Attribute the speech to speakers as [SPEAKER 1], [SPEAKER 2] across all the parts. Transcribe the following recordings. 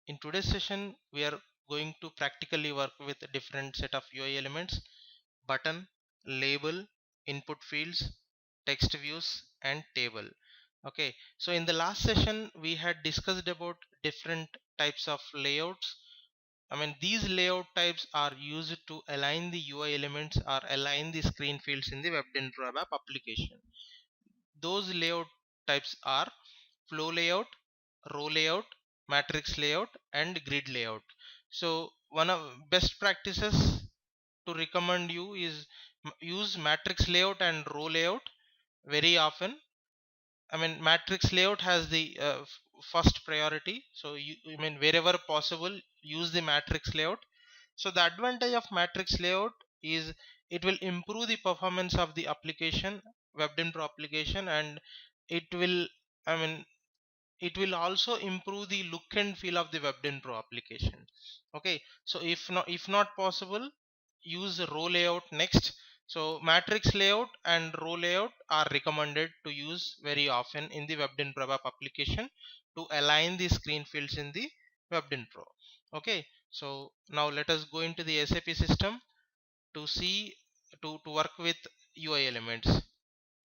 [SPEAKER 1] In today's session, we are going to practically work with a different set of UI elements: button, label, input fields, text views, and table. Okay, so in the last session, we had discussed about different types of layouts. These layout types are used to align the UI elements or align the screen fields in the WebDentro app application. Those layout types are flow layout, row layout, matrix layout, and grid layout. So one of best practices to recommend you is use matrix layout and row layout very often. Matrix layout has the first priority, so wherever possible use the matrix layout. So the advantage of matrix layout is it will improve the performance of the application, WebDentro application, and it will I mean it will also improve the look and feel of the WebDentro application. Okay, so if not possible, use row layout next. So matrix layout and row layout are recommended to use very often in the WebDentro app application to align the screen fields in the WebDentro. Okay, so now let us go into the SAP system to see to work with UI elements.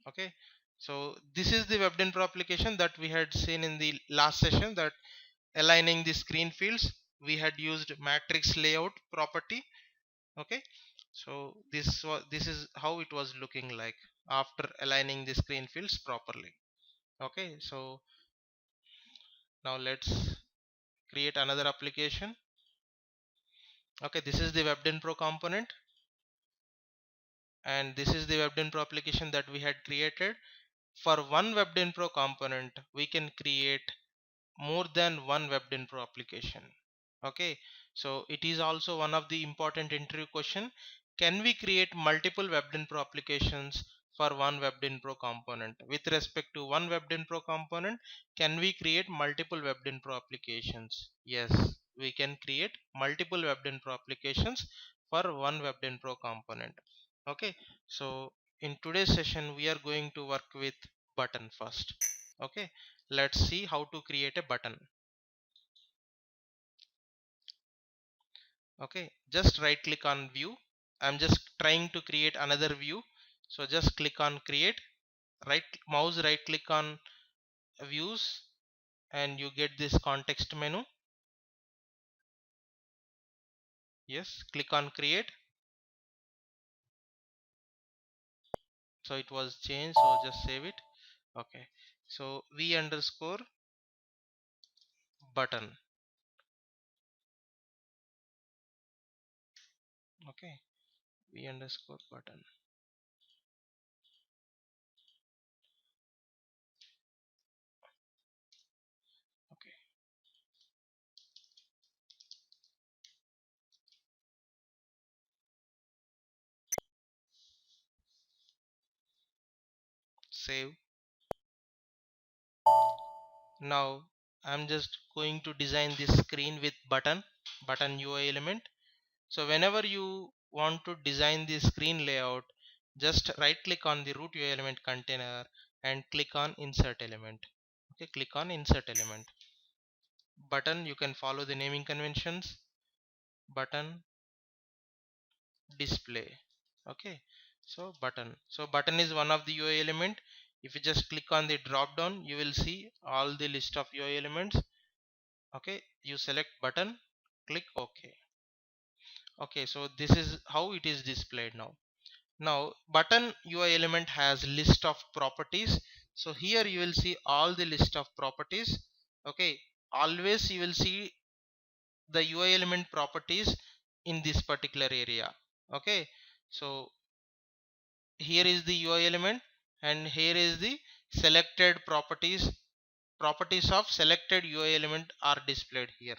[SPEAKER 1] Okay, so this is the WebDentro application that we had seen in the last session, that aligning the screen fields we had used matrix layout property. Okay, so this is how it was looking like after aligning the screen fields properly. Okay, so now let's create another application. Okay, this is the WebDentro component, and this is the WebDentro application that we had created. For one WebDentro component, we can create more than one WebDentro application. Okay, so it is also one of the important interview question: can we create multiple WebDentro applications for one WebDentro component? With respect to one WebDentro component, can we create multiple WebDentro applications? Yes, we can create multiple WebDentro applications for one WebDentro component. Okay, so in today's session we are going to work with button first. Okay, let's see how to create a button. Okay, just right click on view. I'm just trying to create another view, so just click on create, right click on views, and you get this context menu. Yes, click on create. So it was changed, so just save it. Okay, so v underscore button. Okay, v underscore button. Okay, save. Now I'm just going to design this screen with button UI element. So whenever you want to design the screen layout, just right click on the root UI element container and click on insert element. Okay, click on insert element. Button, you can follow the naming conventions. Button display. Okay, so button is one of the UI element. If you just click on the drop down, you will see all the list of UI elements. Okay, you select button, click OK. Okay, so this is how it is displayed now. Now button UI element has list of properties. So here you will see all the list of properties. Okay, always you will see the UI element properties in this particular area. Okay, so here is the UI element, and here is the selected properties. Properties of selected UI element are displayed here.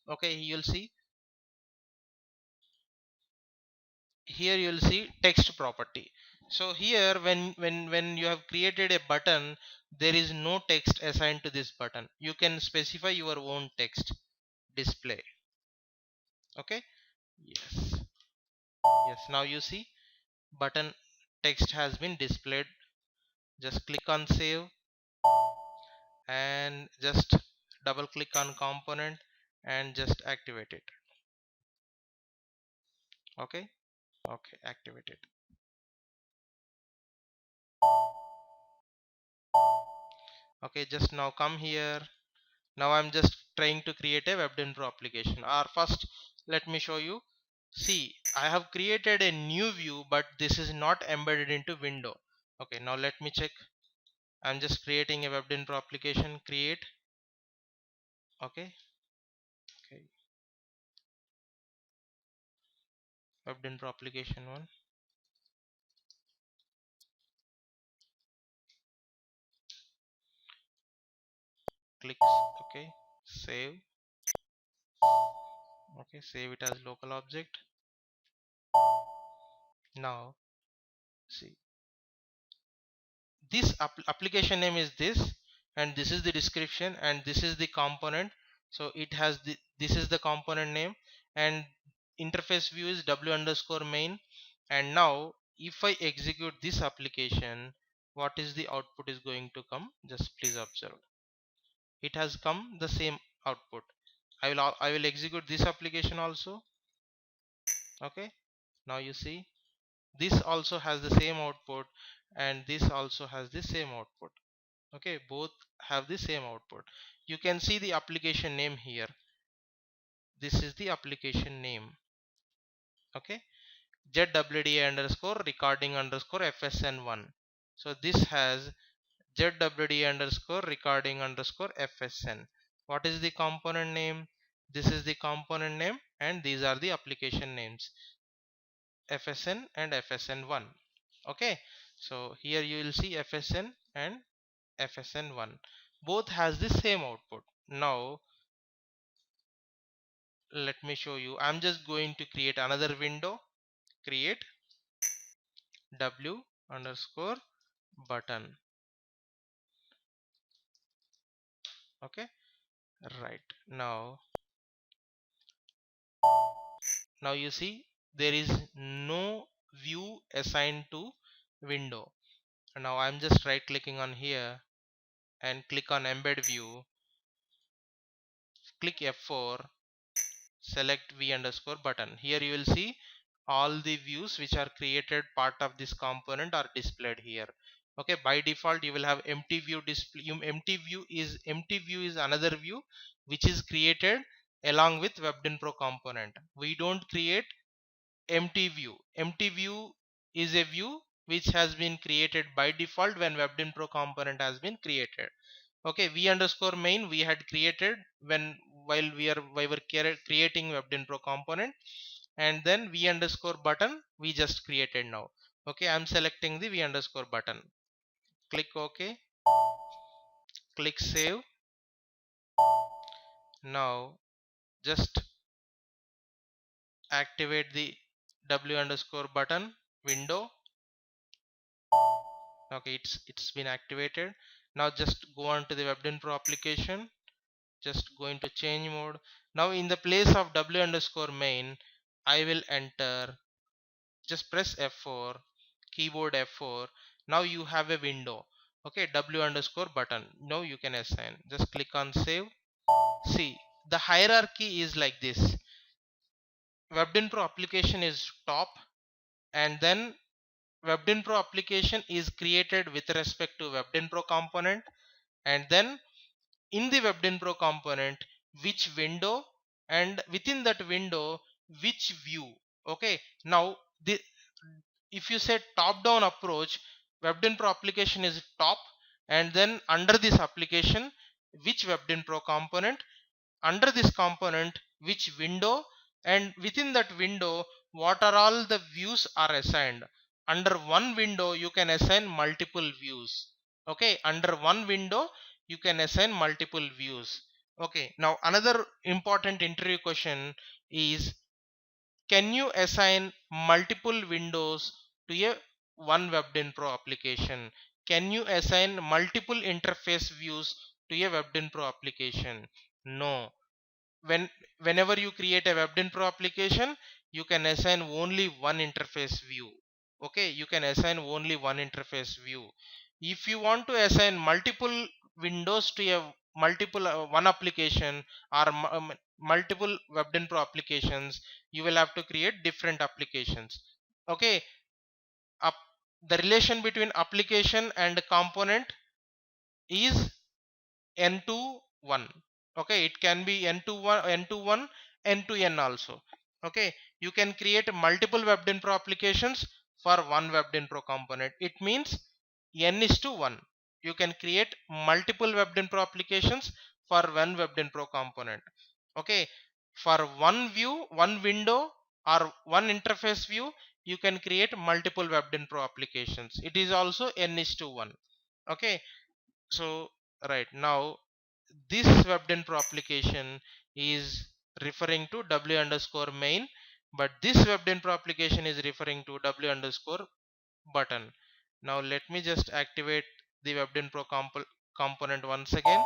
[SPEAKER 1] Okay, you'll see here you will see text property. So here when you have created a button, there is no text assigned to this button. You can specify your own text display. Okay, yes, yes, now you see button text has been displayed. Just click on save and just double click on component and just activate it. Okay, okay, activate it. Okay, just now come here. Now I'm just trying to create a WebDynPro application. Or first, let me show you. See, I have created a new view, but this is not embedded into window. Okay, now let me check. I'm just creating a WebDynPro application. Create. Okay, okay, WebDynPro application one. Click. Okay, save. Okay, save it as local object. Now see, this application name is this, and this is the description, and this is the component. So it has this is the component name, and interface view is w underscore main. And now if I execute this application, what is the output is going to come? Just please observe, it has come the same output. I will execute this application also. Okay, now you see, this also has the same output, and this also has the same output. Okay, both have the same output. You can see the application name here. This is the application name. Okay, ZWDA underscore recording underscore FSN1. So this has ZWDA underscore recording underscore FSN. What is the component name? This is the component name, and these are the application names, FSN and FSN1. Okay, so here you will see FSN and FSN1, both has the same output. Now let me show you. I'm just going to create another window. Create W underscore button. Okay, right. Now you see, there is no view assigned to window. Now I'm just right clicking on here and click on embed view. Click F4, select V underscore button. Here you will see all the views which are created part of this component are displayed here. Okay, by default you will have empty view display. Empty view is another view which is created along with WebDynPro component. We don't create empty view. Empty view is a view which has been created by default when WebDynPro component has been created. Okay, V underscore main we had created when while we were creating WebDynPro component, and then V underscore button we just created now. Okay, I'm selecting the V underscore button. Click OK. Click save. Now just activate the W underscore button window. Okay, it's been activated. Now just go on to the WebDynPro application. Just go into change mode. Now in the place of W underscore main, I will enter, just press F4, keyboard F4. Now you have a window. Okay, W underscore button. Now you can assign. Just click on save. See, the hierarchy is like this. WebDynPro application is top, and then WebDynPro application is created with respect to WebDynPro component, and then in the WebDynPro component which window, and within that window which view. Okay, now if you say top down approach, WebDynPro application is top, and then under this application which WebDynPro component, under this component which window, and within that window what are all the views are assigned. Under one window you can assign multiple views. Okay, under one window you can assign multiple views. Okay, now another important interview question is, can you assign multiple windows to a one WebDynPro application? Can you assign multiple interface views to a WebDynPro application? No. Whenever you create a WebDynPro application, you can assign only one interface view. Okay, you can assign only one interface view. If you want to assign multiple windows to a multiple one application or multiple WebDen Pro applications, you will have to create different applications. Okay, up the relation between application and component is n to 1. Okay, it can be n to 1, n to 1, n to n also. Okay, you can create multiple WebDen Pro applications for one WebDen Pro component. It means n is to 1. You can create multiple WebDen Pro applications for one WebDen Pro component. Okay, for one view, one window, or one interface view, you can create multiple WebDen Pro applications. It is also n is to 1. Okay, so right now this WebDen Pro application is referring to w underscore main, but this WebDen Pro application is referring to w underscore button. Now let me just activate the WebDen Pro component once again.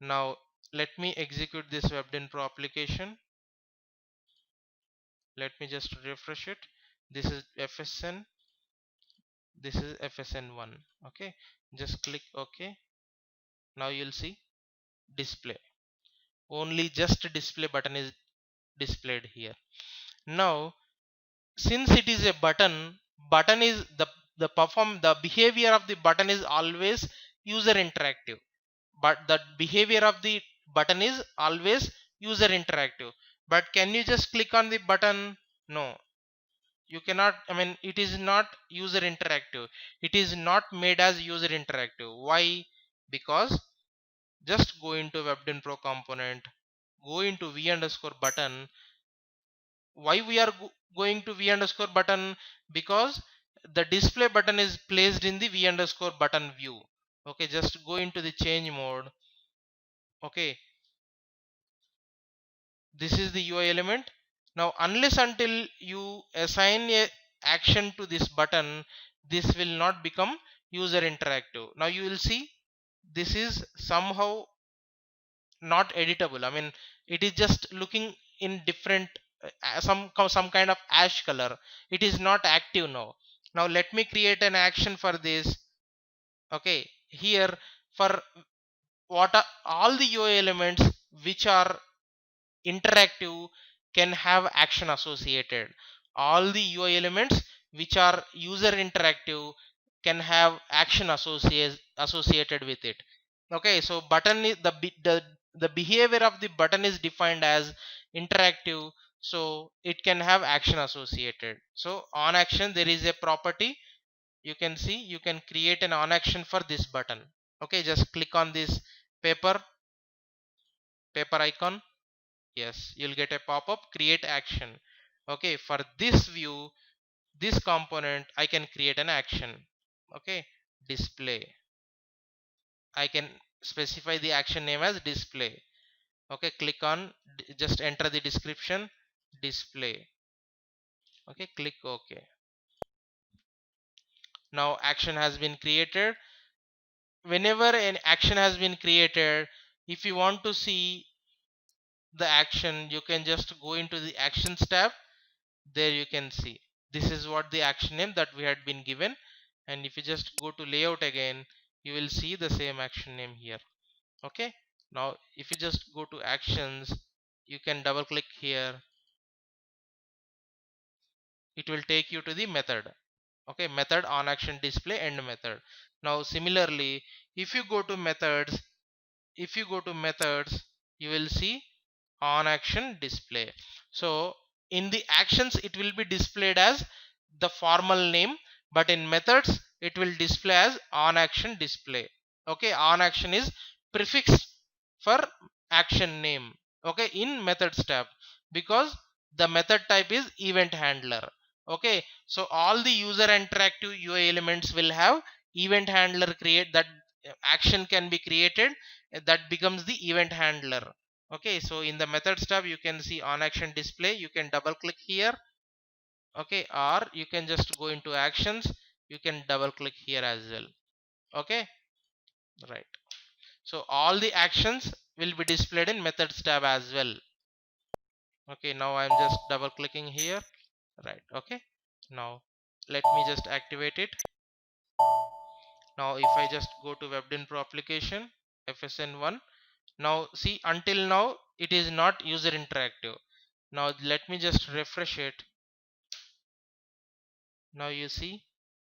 [SPEAKER 1] Now let me execute this WebDen Pro application. Let me just refresh it. This is FSN, this is FSN1. Okay, just click OK. Now you'll see display. Only just display button is displayed here. Now since it is a button is the behavior of the button is always user interactive, but the behavior of the button is always user interactive. But can you just click on the button? No, you cannot. I mean, it is not user interactive. It is not made as user interactive. Why? Because just go into WebDen Pro component, go into v underscore button. Why we are going to v underscore button? Because the display button is placed in the v underscore button view. Okay, just go into the change mode. Okay, this is the UI element. Now unless until you assign a action to this button, this will not become user interactive. Now you will see this is somehow not editable. I mean, it is just looking in different some kind of ash color. It is not active now. Now let me create an action for this. Okay, here for what are all the UI elements which are interactive can have action associated. All the UI elements which are user interactive can have action associated with it. Okay, so button is the behavior of the button is defined as interactive, so it can have action associated. So on action there is a property. You can see you can create an on action for this button. Okay, just click on this paper icon. Yes, you'll get a pop-up create action. Okay, for this view, this component, I can create an action. Okay, display. I can specify the action name as display. Okay, click on, just enter the description, display. Okay, click OK. Now action has been created. Whenever an action has been created, if you want to see the action, you can just go into the actions tab. There you can see this is what the action name that we had been given, and if you just go to layout again, you will see the same action name here. Okay, now if you just go to actions, you can double click here. It will take you to the method. Okay, method on action display end method. Now similarly, if you go to methods, you will see on action display. So in the actions it will be displayed as the formal name, but in methods it will display as on action display. Okay, on action is prefixed for action name. Okay, in methods tab, because the method type is event handler. Okay, so all the user interactive UI elements will have event handler create. That action can be created, that becomes the event handler. Okay, so in the methods tab you can see on action display. You can double click here. Okay, or you can just go into actions, you can double click here as well. Okay, right, so all the actions will be displayed in methods tab as well. Okay, now I'm just double clicking here. Right, okay, now let me just activate it. Now if I just go to WebDen Pro application, FSN1. Now see, until now it is not user interactive. Now let me just refresh it. Now you see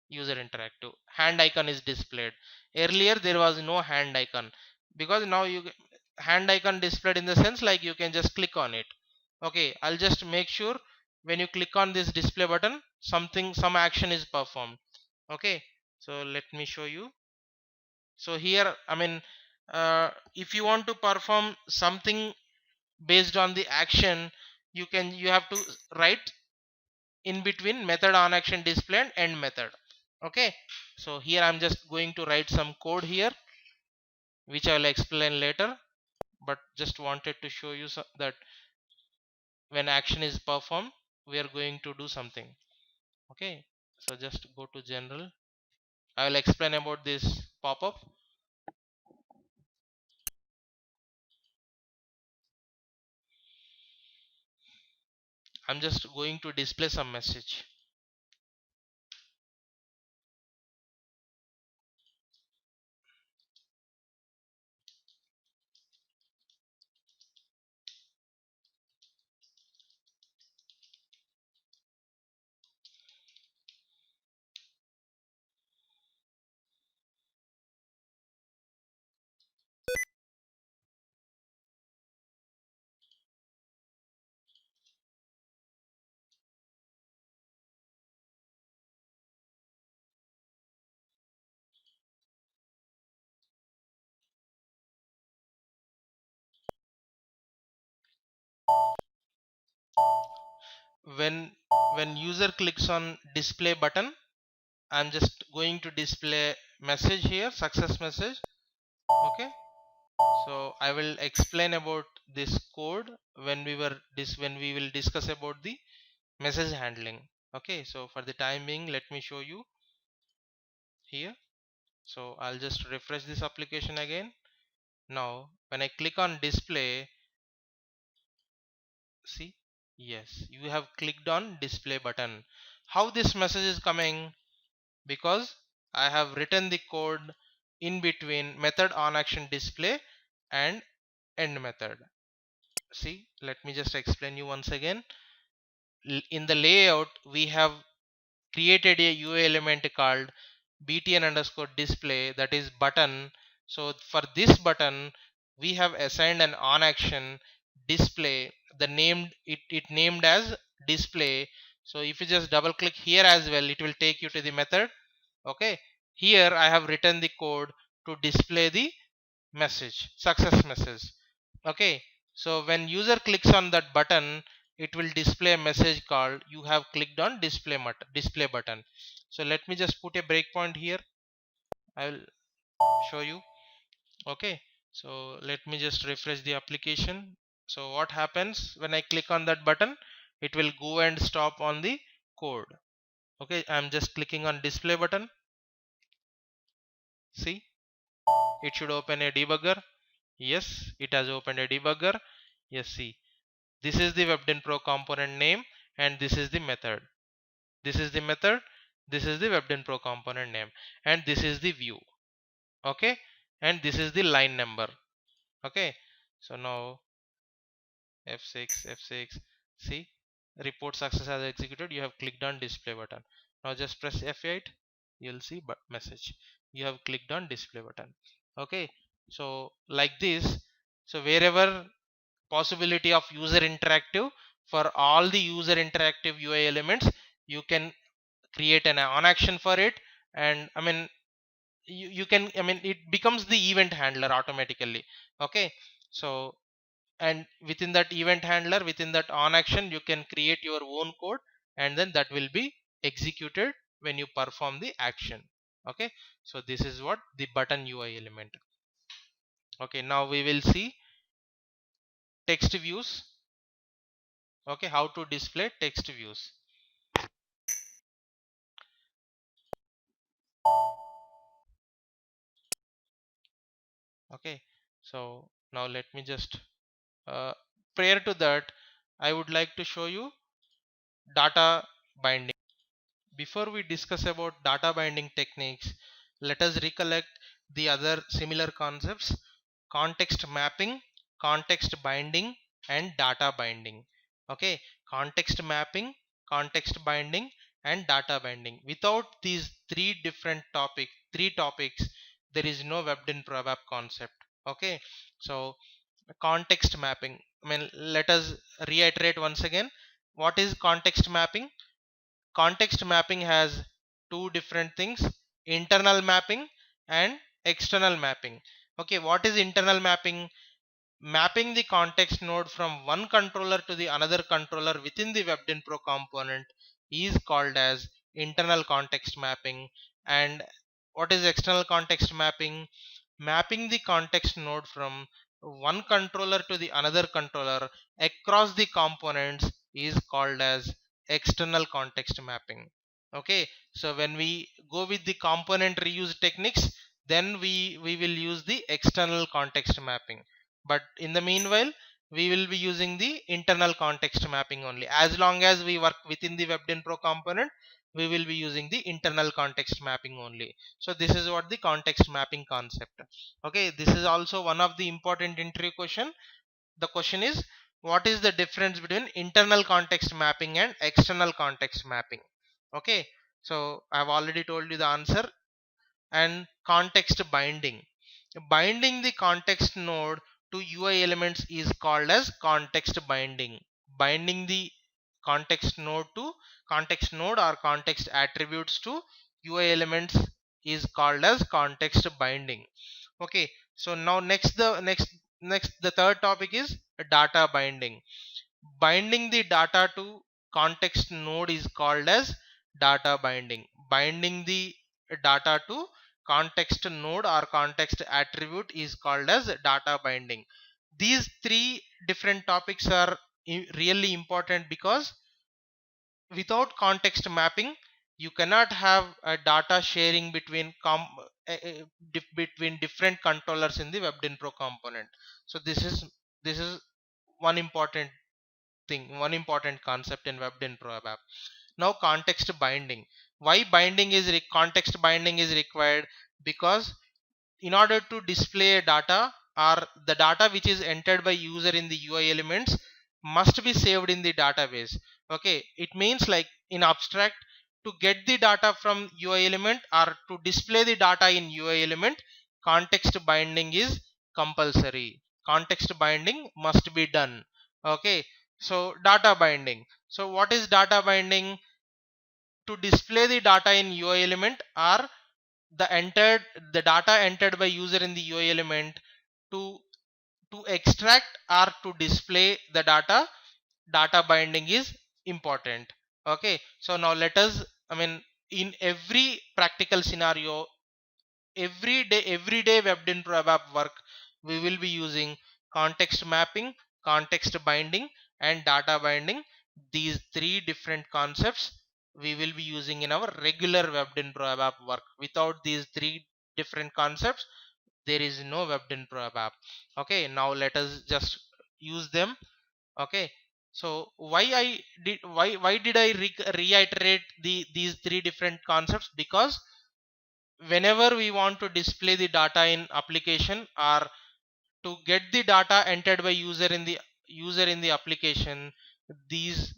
[SPEAKER 1] user interactive, hand icon is displayed. Earlier there was no hand icon, because now you hand icon displayed in the sense like you can just click on it. Okay, I'll just make sure when you click on this display button, some action is performed. Okay, so let me show you. So here, I mean, if you want to perform something based on the action, you have to write in between method on action display and end method. Okay, so here I'm just going to write some code here, which I will explain later, but just wanted to show you that when action is performed, we are going to do something. Okay, so just go to general. I will explain about this pop-up. I'm just going to display some message. when when user clicks on display button, I'm just going to display message here, success message. Okay, so I will explain about this code when we will discuss about the message handling. Okay, so for the time being, let me show you here. So I'll just refresh this application again. Now when I click on display, see, yes, you have clicked on display button. How this message is coming? Because I have written the code in between method on action display and end method. See, let me just explain you once again. In the layout, we have created a UI element called btn underscore display, that is button. So for this button, we have assigned an on action display, the it named as display. So if you just double click here as well, it will take you to the method. Okay, here I have written the code to display the message, success message. Okay, so when user clicks on that button, it will display a message called you have clicked on display button. So let me just put a breakpoint here. I will show you. Okay, so let me just refresh the application. So what happens when I click on that button? It will go and stop on the code. Okay, I'm just clicking on display button. See, it should open a debugger. Yes, it has opened a debugger. Yes, see, this is the WebDyn Pro component name and this is the method. This is the method, this is the WebDyn Pro component name, and this is the view. Okay, and this is the line number. Okay, so now F6, see, report success as executed. You have clicked on display button. Now just press F8, you'll see but message, you have clicked on display button. Okay, so like this, so wherever possibility of user interactive, for all the user interactive UI elements, you can create an on action for it. And I mean, you can, I mean, it becomes the event handler automatically. Okay, so and within that event handler, within that on action, you can create your own code, and then that will be executed when you perform the action. Okay, so this is what the button UI element. Okay, now we will see text views. Okay, how to display text views. Okay, so now let me just uh, prior to that, I would like to show you data binding. Before we discuss about data binding techniques, let us recollect the other similar concepts. context mapping, context binding, and data binding. Okay, context mapping, context binding, and data binding. Without these three topics, there is no webbed in Pro App concept. Okay, so context mapping, I mean, let us reiterate once again. What is context mapping? Context mapping has two different things: internal mapping and external mapping. Okay, what is internal mapping? Mapping the context node from one controller to the another controller within the WebDin Pro component is called as internal context mapping. And what is external context mapping? Mapping the context node from one controller to the another controller across the components is called as external context mapping. Okay, so when we go with the component reuse techniques, then we will use the external context mapping. But in the meanwhile, we will be using the internal context mapping only. As long as we work within the WebDin Pro component, we will be using the internal context mapping only. So this is what the context mapping concept. Okay, this is also one of the important interview question. The question is, what is the difference between internal context mapping and external context mapping? Okay, so I have already told you the answer. And context binding, binding the context node to UI elements is called as context binding. Binding the context node or context attributes to UI elements is called as context binding. Okay, so now next the third topic is data binding. Binding the data to context node is called as data binding. Binding the data to context node or context attribute is called as data binding. These three different topics are really important, because without context mapping you cannot have a data sharing between between different controllers in the WebDin Pro component. So this is one important one important concept in WebDin Pro App. Now context binding. Why context binding is required? Because in order to display data, or the data which is entered by user in the UI elements must be saved in the database. Okay, it means, like, in abstract, to get the data from UI element or to display the data in UI element, context binding is compulsory. Context binding must be done. Okay, so data binding. So what is data binding? To display the data in UI element, or the data entered by user in the UI element, to extract or to display the data binding is important. Okay, so now let us, I mean, in every practical scenario, everyday WebDin Pro App work, we will be using context mapping, context binding, and data binding. These three different concepts we will be using in our regular WebDin Pro App work. Without these three different concepts, there is no WebDin Pro App. Okay, now let us just use them. Okay, so why did I reiterate these three different concepts? Because whenever we want to display the data in application, or to get the data entered by user in the application, these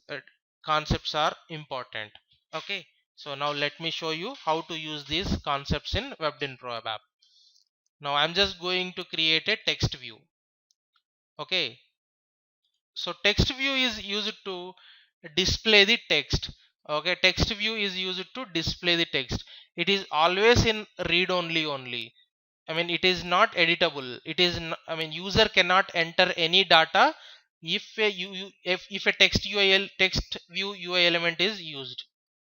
[SPEAKER 1] concepts are important. Okay, so now let me show you how to use these concepts in WebDin Pro App. Now I'm just going to create a text view. Okay, so text view is used to display the text. Okay, text view is used to display the text. It is always in read only. I mean, it is not editable. I mean, user cannot enter any data if if a text view UI element is used.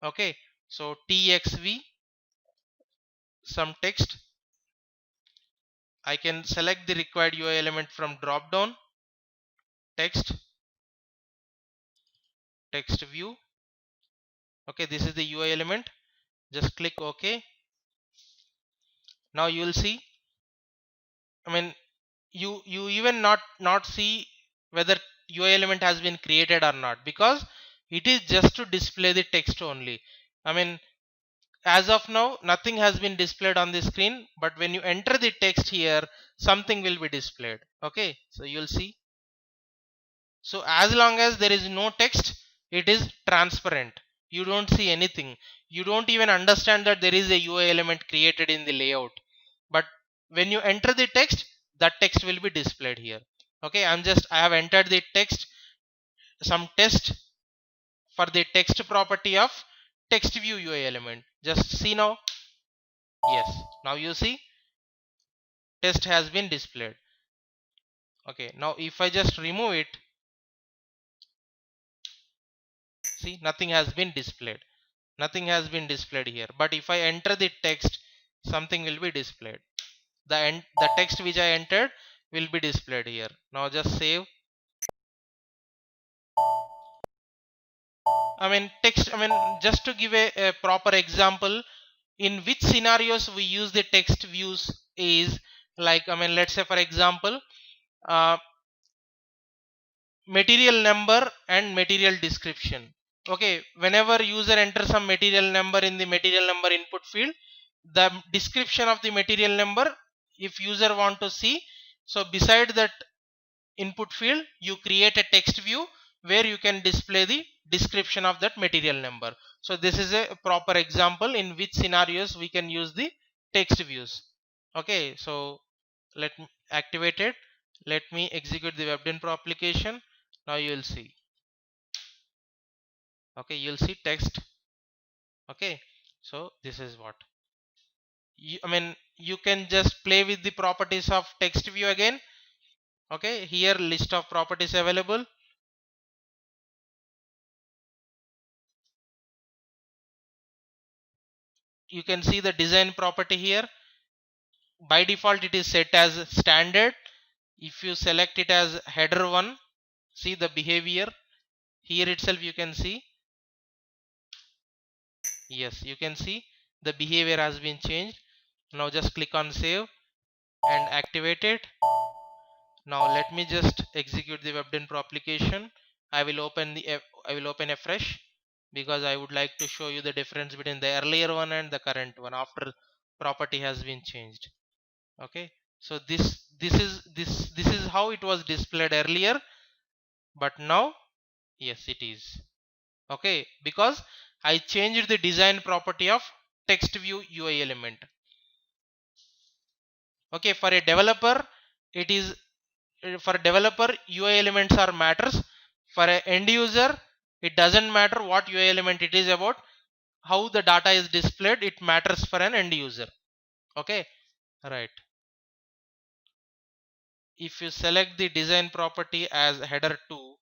[SPEAKER 1] Okay, so txv some text. I can select the required UI element from drop down, text view. Okay, this is the UI element. Just click OK. Now you will see, I mean, you even not see whether UI element has been created or not, because it is just to display the text only. I mean, as of now nothing has been displayed on the screen, but when you enter the text here, something will be displayed. Okay, so you'll see. So as long as there is no text, it is transparent. You don't see anything. You don't even understand that there is a UI element created in the layout. But when you enter the text, that text will be displayed here. Okay, I have entered the text, some test for the text property of text view UI element. Just see now. Yes, now you see test has been displayed. Okay, now if I just remove it, see, nothing has been displayed. Nothing has been displayed here. But if I enter the text, something will be displayed. The text which I entered will be displayed here. Now just save. Just to give a proper example, in which scenarios we use the text views is like, let's say for example, uh, material number and material description. Okay, whenever user enters some material number in the material number input field, the description of the material number, if user want to see, so beside that input field you create a text view where you can display the description of that material number. So this is a proper example in which scenarios we can use the text views. Okay, so let me activate it. Let me execute the WebDynpro application. Now you will see. Okay, you'll see text. Okay, so this is what you can just play with the properties of text view again. Okay, here list of properties available. You can see the design property here. By default it is set as standard. If you select it as header 1, see the behavior here itself. You can see, yes, you can see the behavior has been changed. Now just click on save and activate it. Now let me just execute the WebDynpro application. I will open a fresh, because I would like to show you the difference between the earlier one and the current one after property has been changed. Okay, so this is how it was displayed earlier, but now yes it is. Okay, because I changed the design property of text view UI element. Okay, for a developer it is, for developer UI elements are matters. For an end user it doesn't matter what UI element it is about. How the data is displayed, it matters for an end user. Okay, right. If you select the design property as header 2,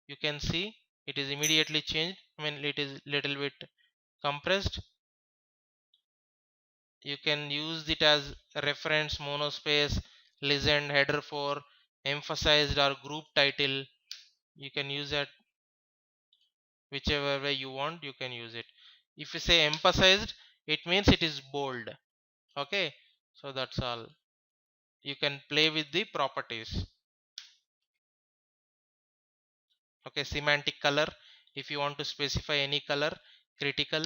[SPEAKER 1] you can see it is immediately changed. It is little bit compressed. You can use it as reference, monospace, legend, header 4, emphasized, or group title. You can use that whichever way you want. You can use it. If you say emphasized, it means it is bold. Okay, so that's all. You can play with the properties. Okay, semantic color, if you want to specify any color. Critical,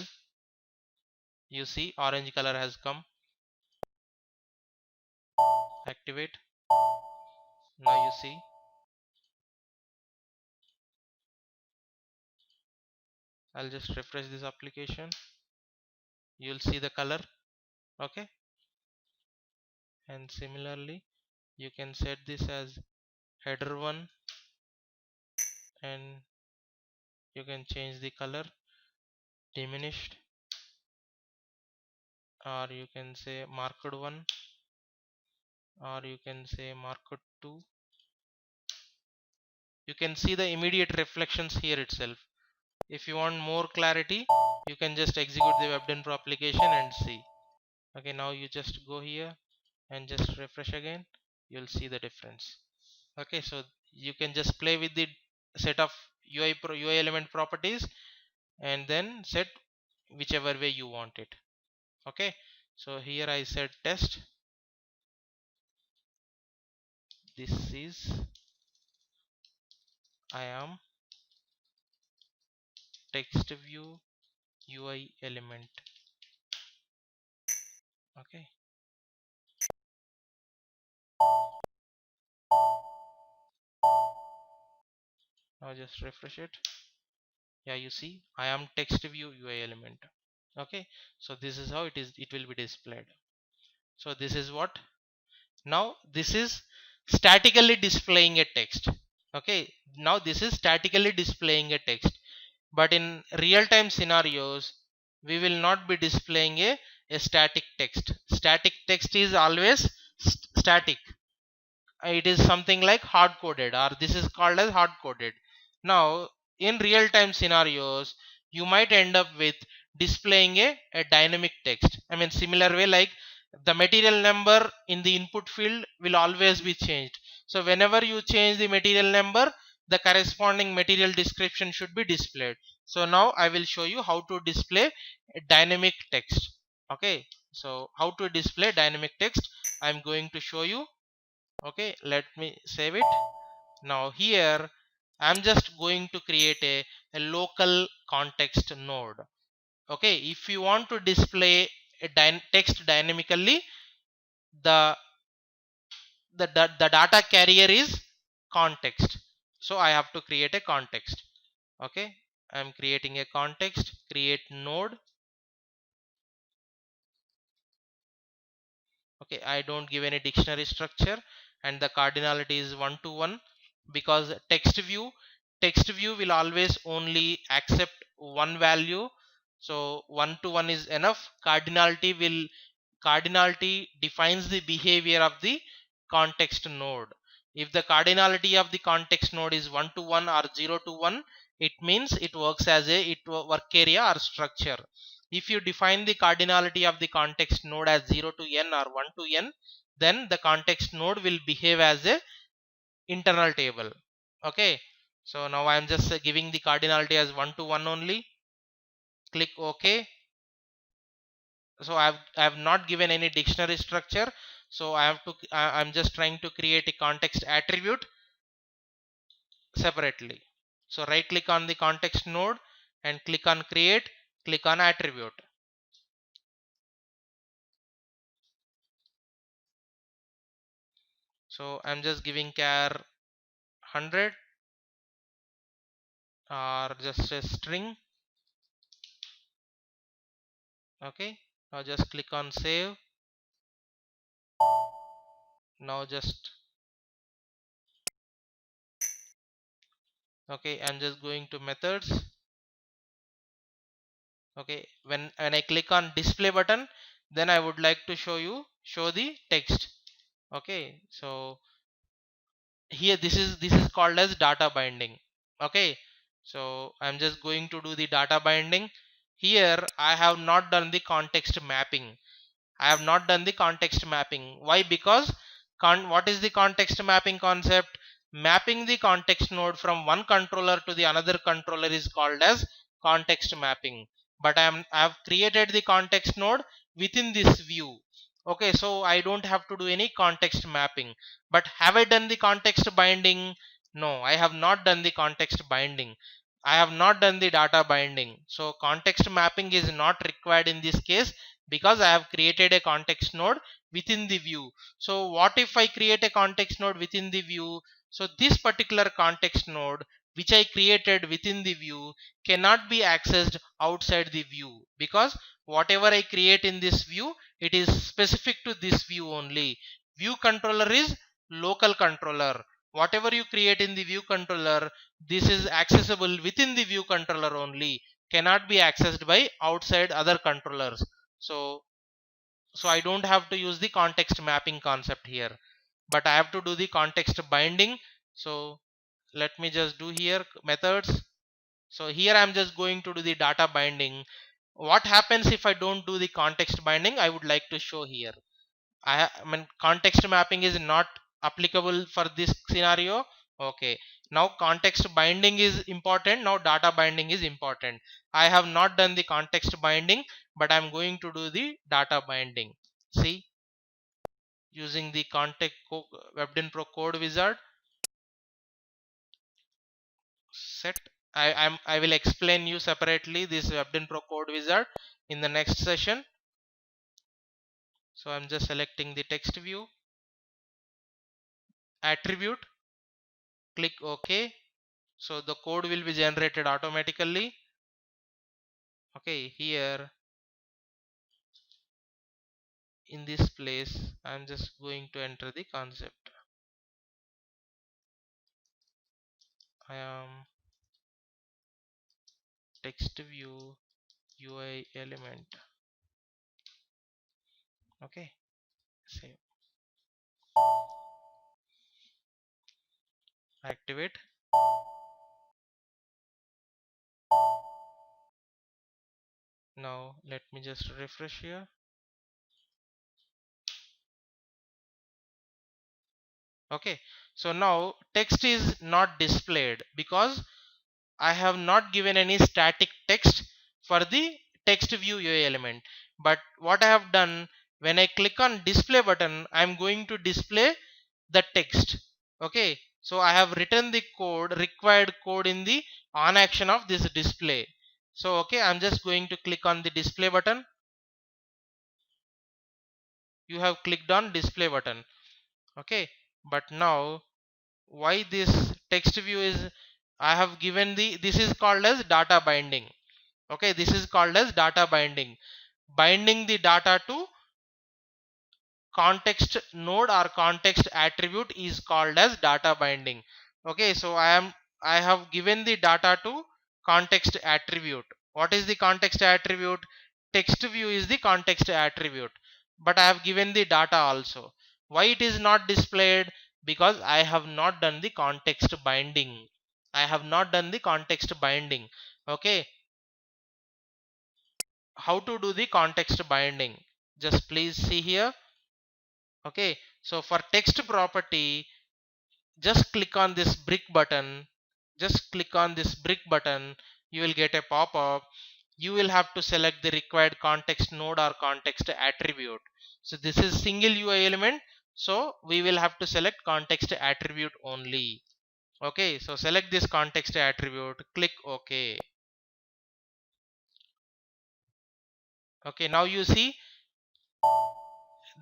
[SPEAKER 1] you see orange color has come. Activate. Now you see, I'll just refresh this application. You'll see the color. Okay, and similarly you can set this as header 1 and you can change the color, diminished, or you can say marked 1, or you can say marked 2. You can see the immediate reflections here itself. If you want more clarity, you can just execute the WebDynpro application and see. Okay, now you just go here and just refresh again. You'll see the difference. Okay, so you can just play with the set of UI element properties and then set whichever way you want it. Okay, so here I said test. This is, I am text view UI element. Okay, now just refresh it. Yeah, you see I am text view UI element. Okay, so this is how it will be displayed. So this is what, now this is statically displaying a text. Okay, now this is statically displaying a text, but in real time scenarios we will not be displaying a static text. Static text is always static. It is something like hard coded, or this is called as hard coded. Now in real time scenarios you might end up with displaying a dynamic text. I mean, similar way, like the material number in the input field will always be changed. So whenever you change the material number, the corresponding material description should be displayed. So now I will show you how to display a dynamic text. Okay, so how to display dynamic text, I'm going to show you. Okay, let me save it. Now here I'm just going to create a local context node. Okay, if you want to display a text dynamically, the, the data carrier is context. So I have to create a context. Okay, I'm creating a context, create node. Okay, I don't give any dictionary structure, and the cardinality is 1 to 1, because text view will always only accept one value. So 1 to 1 is enough. Cardinality defines the behavior of the context node. If the cardinality of the context node is 1 to 1 or 0 to 1, it means it works as a work area or structure. If you define the cardinality of the context node as 0 to n or 1 to n, then the context node will behave as a internal table. Okay, so now I am just giving the cardinality as 1 to 1 only. Click OK. So I have not given any dictionary structure, so I'm just trying to create a context attribute separately. So right click on the context node and click on create, click on attribute. So I'm just giving char 100 or just a string. Okay, now just click on save. Now just, okay, I'm just going to methods. Okay, when I click on display button, then I would like to show the text. Okay, so here this is called as data binding. Okay, so I'm just going to do the data binding. Here I have not done the context mapping. I have not done the context mapping. Why? Because what is the context mapping concept? Mapping the context node from one controller to the another controller is called as context mapping. But I have created the context node within this view. Okay, so I don't have to do any context mapping. But have I done the context binding? No, I have not done the context binding. I have not done the data binding. So context mapping is not required in this case, because I have created a context node within the view. So what if I create a context node within the view? So this particular context node which I created within the view cannot be accessed outside the view, because whatever I create in this view, it is specific to this view only. View controller is local controller. Whatever you create in the view controller, this is accessible within the view controller only, cannot be accessed by outside other controllers. So I don't have to use the context mapping concept here, but I have to do the context binding. So let me just do here methods. So here I'm just going to do the data binding. What happens if I don't do the context binding? I would like to show here. I mean, context mapping is not applicable for this scenario. Okay, now context binding is important. Now data binding is important. I have not done the context binding, but I'm going to do the data binding. See, using the Webdyn Pro code wizard set. I will explain you separately this Webdyn Pro code wizard in the next session. So I'm just selecting the text view attribute, click OK. So the code will be generated automatically. Okay, here in this place I'm just going to enter the concept. I am text view UI element. Okay, save, activate. Now let me just refresh here. Okay, so now text is not displayed because I have not given any static text for the text view UI element. But what I have done, when I click on display button, I am going to display the text. Okay, so I have written the code, required code in the on action of this display. So okay, I'm just going to click on the display button. You have clicked on display button. Okay, but now why this text view is, I have given the, this is called as data binding. Okay, this is called as data binding, binding the data to context node or context attribute is called as data binding. Okay, so I have given the data to context attribute. What is the context attribute? Text view is the context attribute, but I have given the data also. Why it is not displayed? Because I have not done the context binding. I have not done the context binding. Okay, how to do the context binding? Just please see here. Okay, so for text property, just click on this brick button. Just click on this brick button. You will get a pop-up. You will have to select the required context node or context attribute. So this is single UI element, so we will have to select context attribute only. Okay, so select this context attribute, click OK. Okay, now you see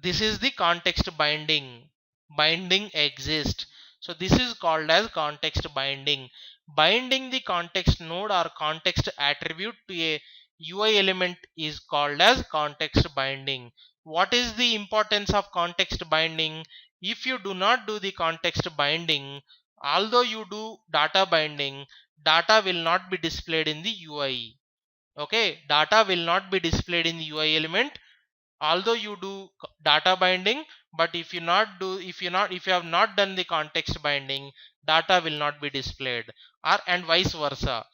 [SPEAKER 1] this is the context binding exists. So this is called as context binding the context node or context attribute to a UI element is called as context binding. What is the importance of context binding? If you do not do the context binding, although you do data binding, data will not be displayed in the UI. Okay, data will not be displayed in the UI element although you do data binding. But if you have not done the context binding, data will not be displayed, or and vice versa.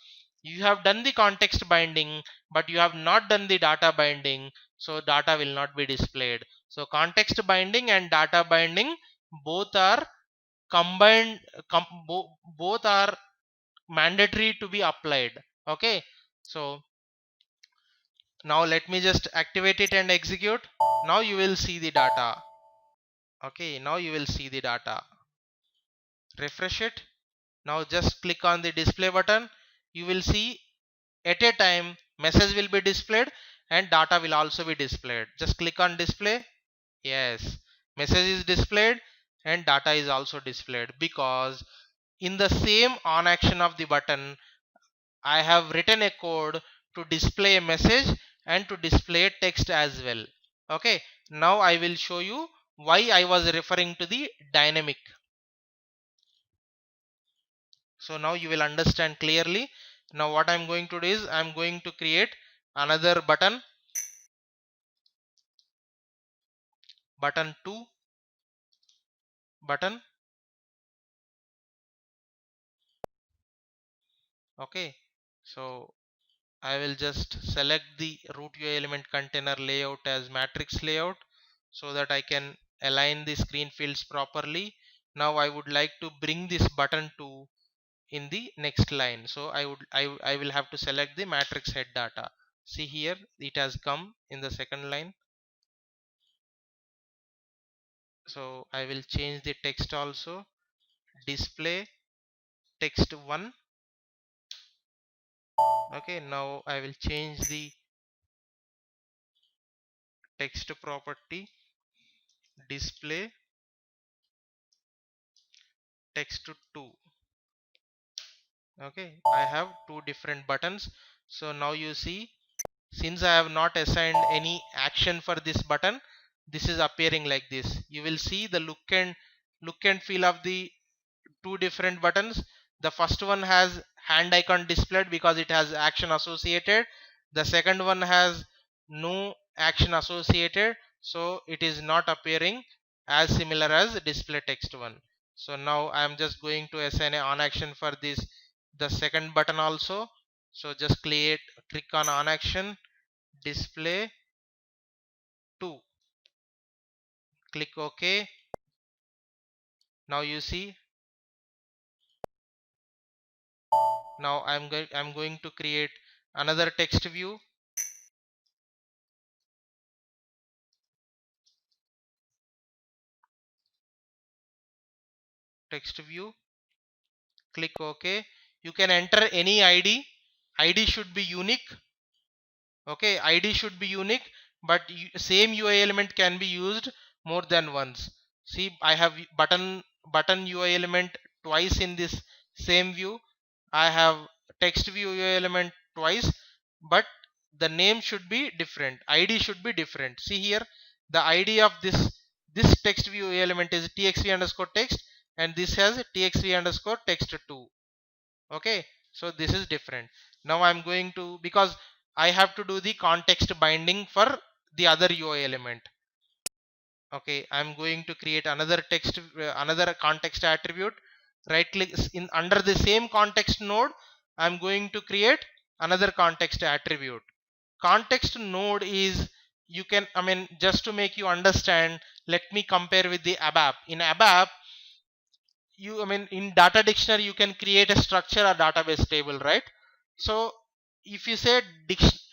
[SPEAKER 1] You have done the context binding but you have not done the data binding, so data will not be displayed. So context binding and data binding both are combined, both are mandatory to be applied. Okay, so now let me just activate it and execute. Now you will see the data. Okay, now you will see the data. Refresh it. Now just click on the display button. You will see at a time message will be displayed and data will also be displayed. Just click on display. Yes, message is displayed and data is also displayed because in the same on action of the button I have written a code to display a message and to display text as well. Okay, now I will show you why I was referring to the dynamic. So now you will understand clearly. Now what I'm going to do is I'm going to create another button, button 2, button. Okay, so I will just select the root UI element container layout as matrix layout so that I can align the screen fields properly. Now I would like to bring this button to in the next line. So I will have to select the matrix head data. See here it has come in the second line. So I will change the text also, display text 1. Okay, now I will change the text property. display text 2. Okay, I have two different buttons. So now you see, since I have not assigned any action for this button, this is appearing like this. You will see the look and feel of the two different buttons. The first one has hand icon displayed because it has action associated. The second one has no action associated, so it is not appearing as similar as display text one. So now I am just going to assign an on action for this, the second button also. So just click on on action, display 2, click OK. Now you see, now I'm going to create another text view. Text view, click OK. You can enter any ID should be unique. Okay, ID should be unique, but same UI element can be used more than once. See, I have button UI element twice in this same view. I have text view UI element twice, but the name should be different. ID should be different. See here, the ID of this text view UI element is txv underscore text, and this has txv underscore text 2. Okay, so this is different. Now I'm going to, because I have to do the context binding for the other UI element. Okay, I'm going to create another another context attribute. Right click in under the same context node. I'm going to create another context attribute. Context node is, you can, I mean, just to make you understand, let me compare with the ABAP. In ABAP, I mean, in data dictionary you can create a structure or database table, right? So if you say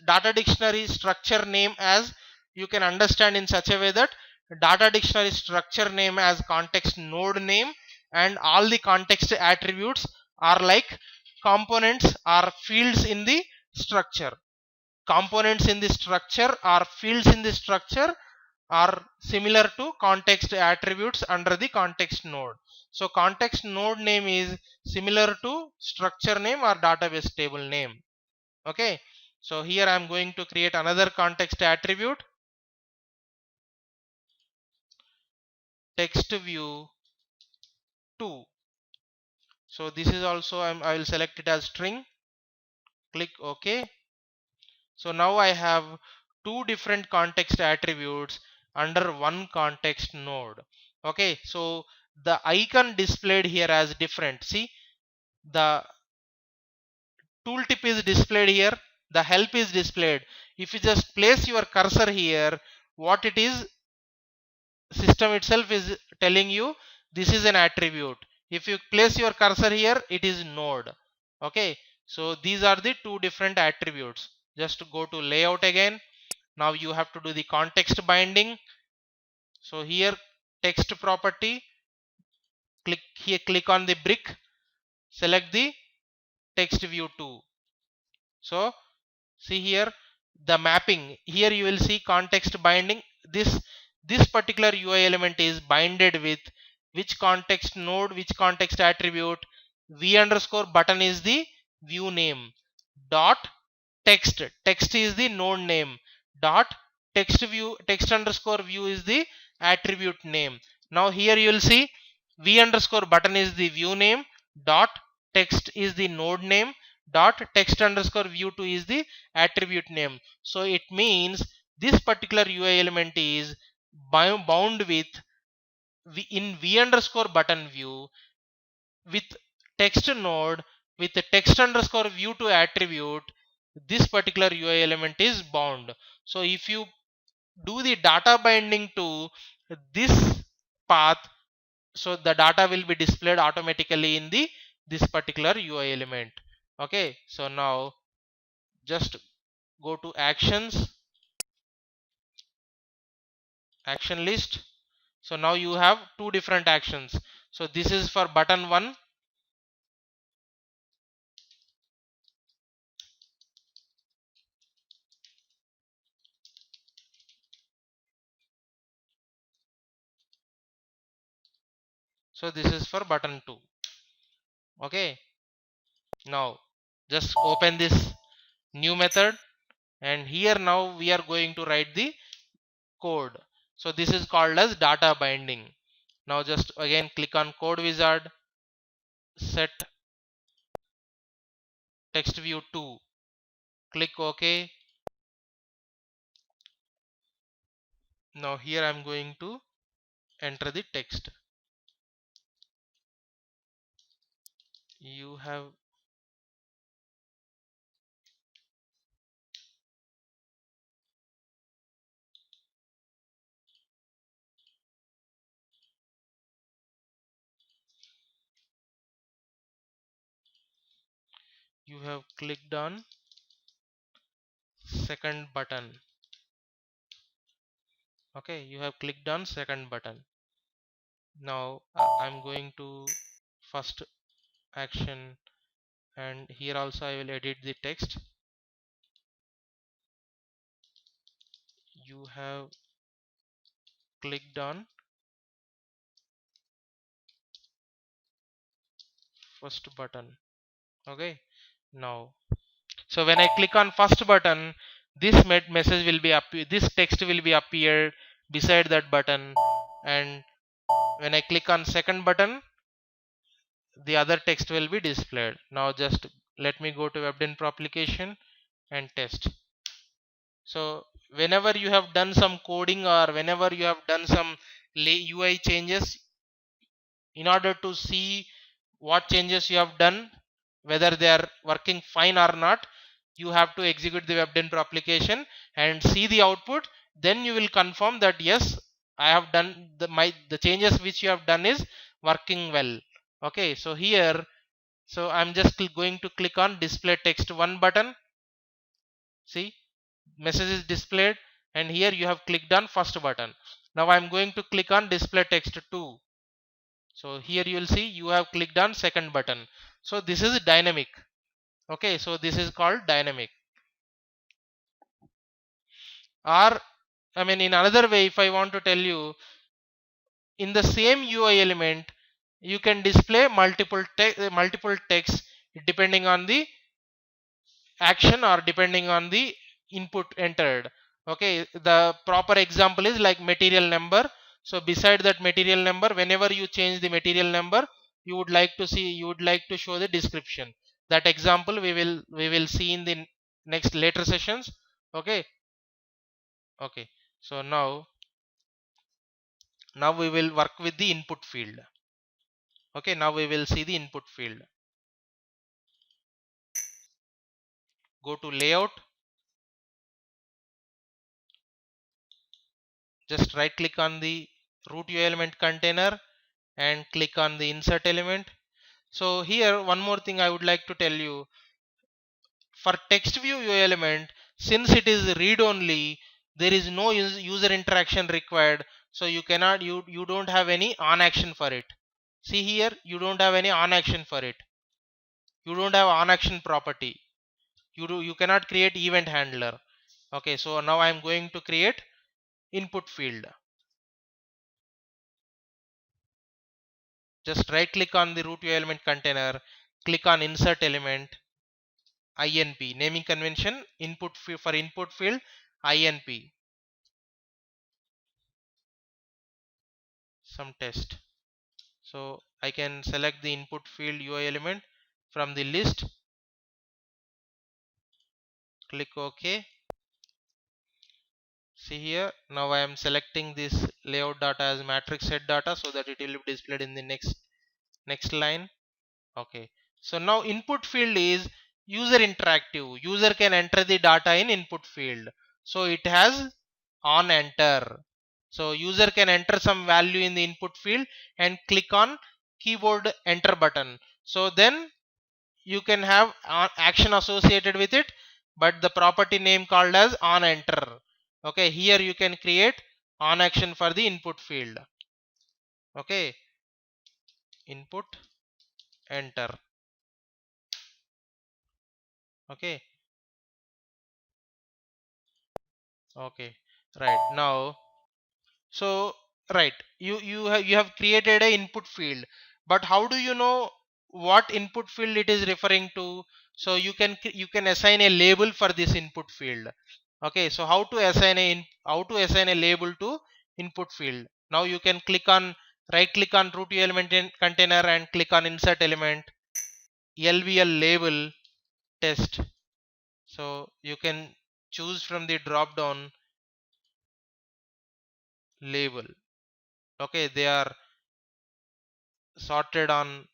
[SPEAKER 1] data dictionary structure name as, you can understand in such a way that data dictionary structure name as context node name, and all the context attributes are like components or fields in the structure. Components in the structure or fields in the structure are similar to context attributes under the context node. So context node name is similar to structure name or database table name. Okay, so here I am going to create another context attribute, text view 2. So this is also, I will select it as string, click OK. So now I have two different context attributes under one context node. Okay, so the icon displayed here as different. See, the tooltip is displayed here, the help is displayed. If you just place your cursor here, what it is, system itself is telling you this is an attribute. If you place your cursor here, it is node. Okay, so these are the two different attributes. Just go to layout again. Now you have to do the context binding. So here, text property, click on the brick, select the text view 2. So see here, the mapping here, you will see context binding. This particular UI element is binded with which context node, which context attribute. V underscore button is the view name, dot text is the node name, dot text underscore view is the attribute name. Now here you will see v underscore button is the view name, dot text is the node name, dot text underscore view 2 is the attribute name. So it means this particular UI element is bound with in v underscore button view with text node with the text underscore view to attribute. This particular UI element is bound. So if you do the data binding to this path, so the data will be displayed automatically in the this particular UI element. Okay, so now just go to actions, action list. So now you have two different actions. So this is for button 1. So this is for button 2. Okay, now just open this new method, and here now we are going to write the code. So this is called as data binding. Now just again click on code wizard, set text view 2, click OK. Now here I am going to enter the text. You have clicked on second button. Okay, you have clicked on second button. Now I'm going to first action, and here also I will edit the text. You have clicked on first button. Okay, now so when I click on first button, this message will be this text will be appeared beside that button, and when I click on second button, the other text will be displayed. Now just let me go to WebDynpro application and test. So whenever you have done some coding, or whenever you have done some UI changes, in order to see what changes you have done, whether they are working fine or not, you have to execute the WebDynpro application and see the output. Then you will confirm that yes, I have done the changes which you have done is working well. Okay, so here, so I'm just going to click on display text 1 button. See, message is displayed, and here you have clicked on first button. Now I'm going to click on display text 2. So here you will see you have clicked on second button. So this is dynamic. Okay, so this is called dynamic. Or I mean, in another way, if I want to tell you, in the same UI element, you can display multiple text depending on the action or depending on the input entered. Okay, the proper example is like material number. So beside that material number, whenever you change the material number, you would like to show the description. That example we will see in the next later sessions. Okay, okay, so now we will work with the input field. Okay, now we will see the input field. Go to layout, just right click on the root UI element container and click on the insert element. So here one more thing I would like to tell you, for text view UI element, since it is read only, there is no user interaction required. So you don't have any on action for it. See here, you don't have any on action for it. You don't have on action property. You cannot create event handler. Okay, so now I'm going to create input field. Just right click on the root UI element container, click on insert element, INP, naming convention, input for input field, INP, some test. So I can select the input field UI element from the list, click OK. See here, now I am selecting this layout data as matrix set data so that it will be displayed in the next line. Okay, so now input field is user interactive. User can enter the data in input field. So it has on enter. So user can enter some value in the input field and click on keyboard enter button. So then you can have action associated with it, but the property name called as on enter. Okay, here you can create on action for the input field. Okay, input enter. Okay, okay, right now, so right, you have created a input field, but how do you know what input field it is referring to? So you can assign a label for this input field. Okay, so how to assign a label to input field? Now you can right click on root element in container and click on insert element, lvl label test. So you can choose from the drop down label. Okay, they are sorted on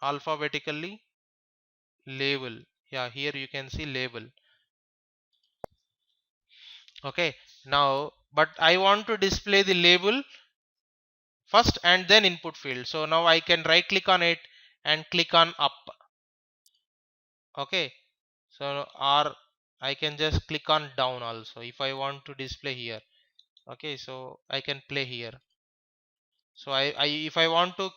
[SPEAKER 1] alphabetically. Label, yeah, here you can see label. Okay, now but I want to display the label first and then input field. So now I can right click on it and click on up. Okay, so or I can just click on down also if I want to display here. Okay, so I can play here. So I if I want to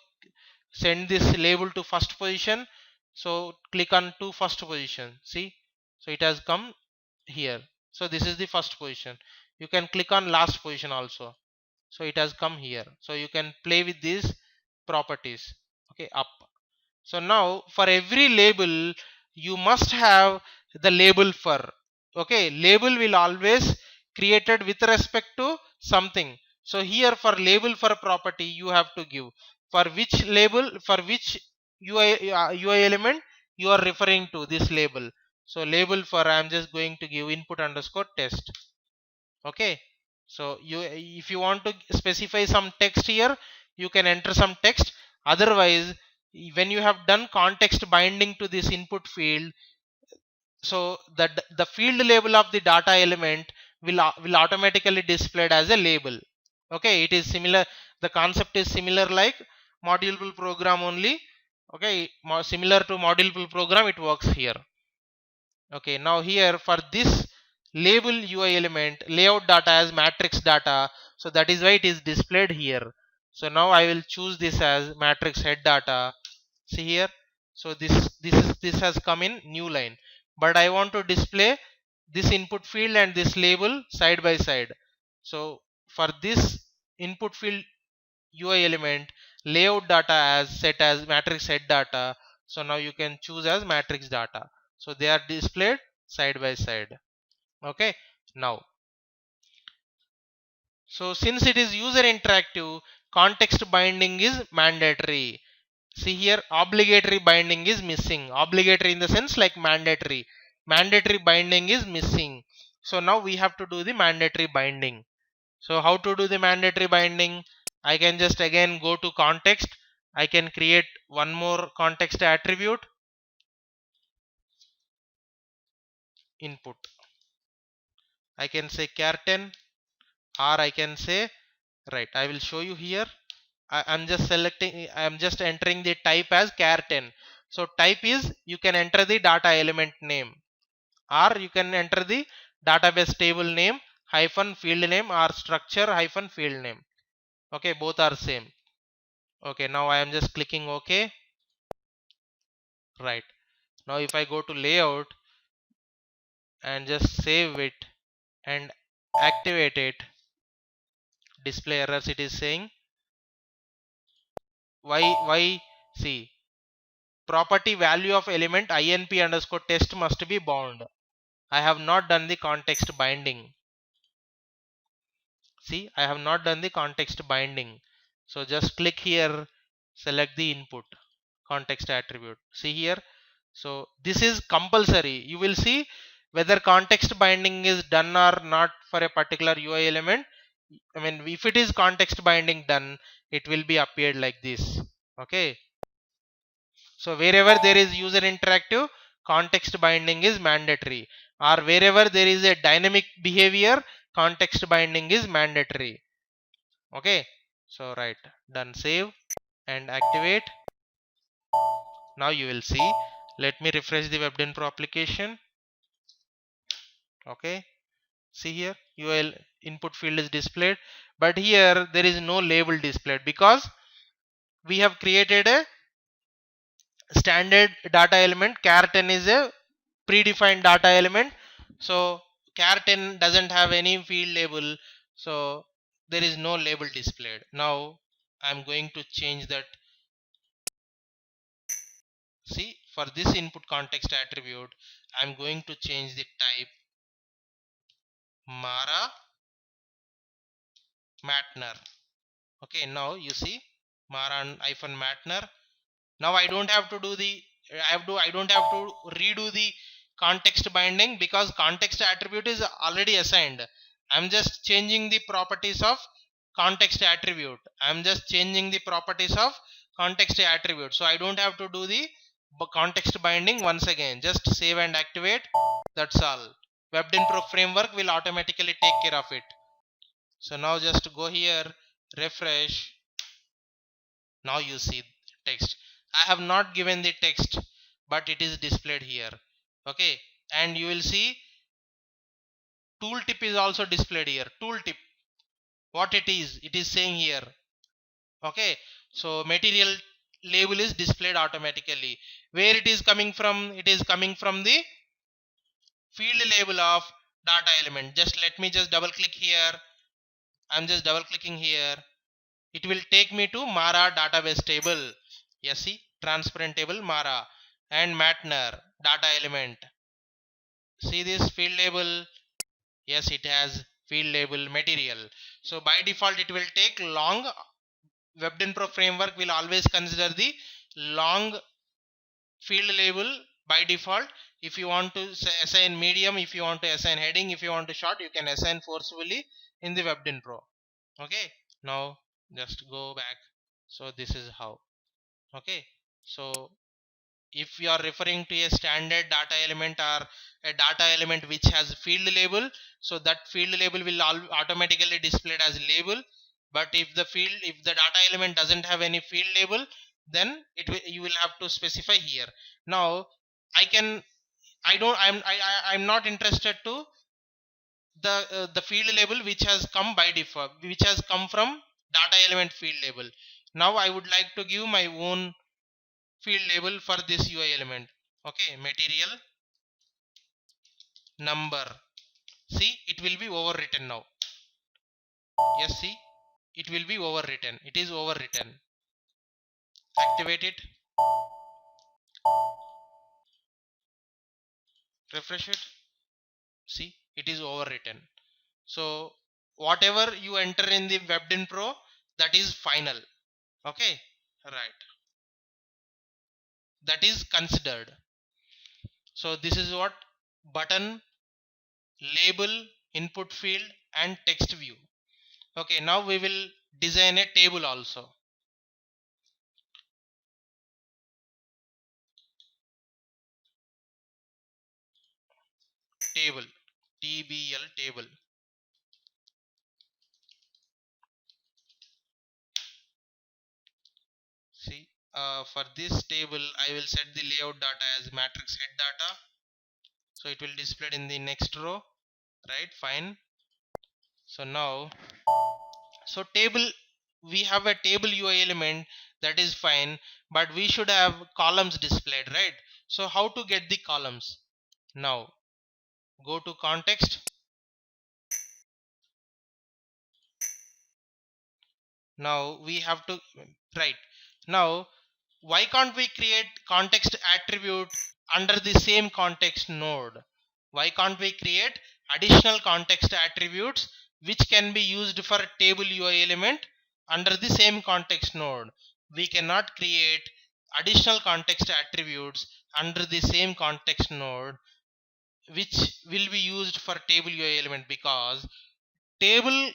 [SPEAKER 1] send this label to first position, so click on to first position. See, so it has come here. So this is the first position. You can click on last position also, so it has come here. So you can play with these properties. Okay, up. So now for every label you must have the label for. Okay, label will always created with respect to something. So here for label for property you have to give for which label, for which UI element you are referring to this label. So label for, I am just going to give input underscore test. Okay, so you if you want to specify some text here, you can enter some text. Otherwise, when you have done context binding to this input field, so the field label of the data element will automatically displayed as a label. Okay, it is similar, the concept is similar like modulable program only. Okay, similar to modulable program it works here. Okay, now here for this label UI element layout data as matrix data, so that is why it is displayed here. So now I will choose this as matrix head data. See here, so this has come in new line, but I want to display this input field and this label side by side. So for this input field UI element layout data as set as matrix head data, so now you can choose as matrix data, so they are displayed side by side. Okay, now so since it is user interactive, context binding is mandatory. See here, obligatory binding is missing. Obligatory in the sense like mandatory. Mandatory binding is missing. So now we have to do the mandatory binding. So how to do the mandatory binding? I can just again go to context. I can create one more context attribute, input. I can say char10, or I can say, right, I will show you here. I'm just selecting, I'm just entering the type as char10. So type is, you can enter the data element name, or you can enter the database table name hyphen field name or structure hyphen field name. Okay, both are same. Okay, now I am just clicking OK. Right, now if I go to layout and just save it and activate it, display errors it is saying. Why? See, property value of element inp underscore test must be bound. I have not done the context binding. See, I have not done the context binding. So just click here, select the input context attribute. See here, so this is compulsory. You will see whether context binding is done or not for a particular UI element. I mean, if it is context binding done, it will be appeared like this. Okay, so wherever there is user interactive, context binding is mandatory, or wherever there is a dynamic behavior, context binding is mandatory. Okay, so right, done, save and activate. Now you will see, let me refresh the WebDynpro application. Okay, see here, UL input field is displayed, but here there is no label displayed because we have created a standard data element. Char10 is a predefined data element, so char10 doesn't have any field label. So there is no label displayed. Now I'm going to change that. See, for this input context attribute, I'm going to change the type Mara Matner. Okay, now you see Mara hyphen Matner. Now I don't have to do the I don't have to redo the context binding because context attribute is already assigned. I'm just changing the properties of context attribute. I'm just changing the properties of context attribute. So I don't have to do the context binding once again. Just save and activate. That's all. WebDynPro framework will automatically take care of it. So now just go here, refresh. Now you see text. I have not given the text, but it is displayed here. Okay, and you will see tooltip is also displayed here. Tooltip, what it is saying here. Okay, so material label is displayed automatically. Where it is coming from? It is coming from the field label of data element. Just let me just double click here. I'm just double clicking here. It will take me to Mara database table. Yes, see, transparent table Mara and Matner data element. See this field label. Yes, it has field label material. So by default it will take long. WebDynPro framework will always consider the long field label by default. If you want to assign medium, if you want to assign heading, if you want to short, you can assign forcefully in the WebDynPro. Okay, now just go back. So this is how. Okay, so if you are referring to a standard data element or a data element which has field label, so that field label will automatically displayed as label. But if the data element doesn't have any field label, then you will have to specify here. Now I'm not interested to the field label which has come by default, which has come from data element field label. Now I would like to give my own field label for this UI element. Okay, material number. See, it will be overwritten now. Yes, see, it will be overwritten. It is overwritten. Activate it. Refresh it. See, it is overwritten. So whatever you enter in the WebDynPro, that is final. Okay, right. That is considered. So this is what button, label, input field and text view. Okay, now we will design a table also. Table, TBL table. See, for this table I will set the layout data as matrix head data, so it will display in the next row, right? Fine. So now, so table, we have a table UI element, that is fine, but we should have columns displayed, right? So how to get the columns? Now go to context. Now we have to, right, now why can't we create context attribute under the same context node? Why can't we create additional context attributes which can be used for table UI element under the same context node? We cannot create additional context attributes under the same context node which will be used for table UI element, because table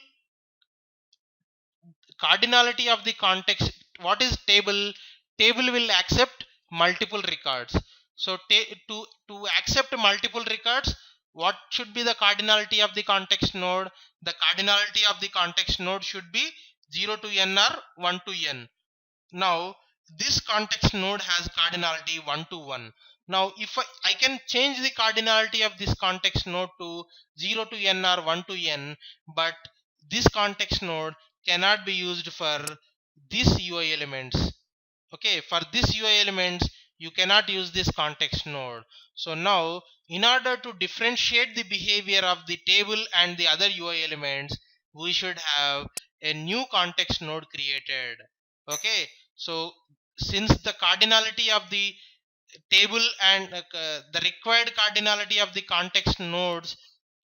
[SPEAKER 1] cardinality of the context, what is table? Table will accept multiple records. So to accept multiple records, what should be the cardinality of the context node? The cardinality of the context node should be 0 to n or 1 to n. Now this context node has cardinality 1 to 1. Now if I can change the cardinality of this context node to 0 to n or 1 to n, but this context node cannot be used for these UI elements. Okay, for this UI elements you cannot use this context node. So now in order to differentiate the behavior of the table and the other UI elements, we should have a new context node created. Okay, so since the cardinality of the table and the required cardinality of the context nodes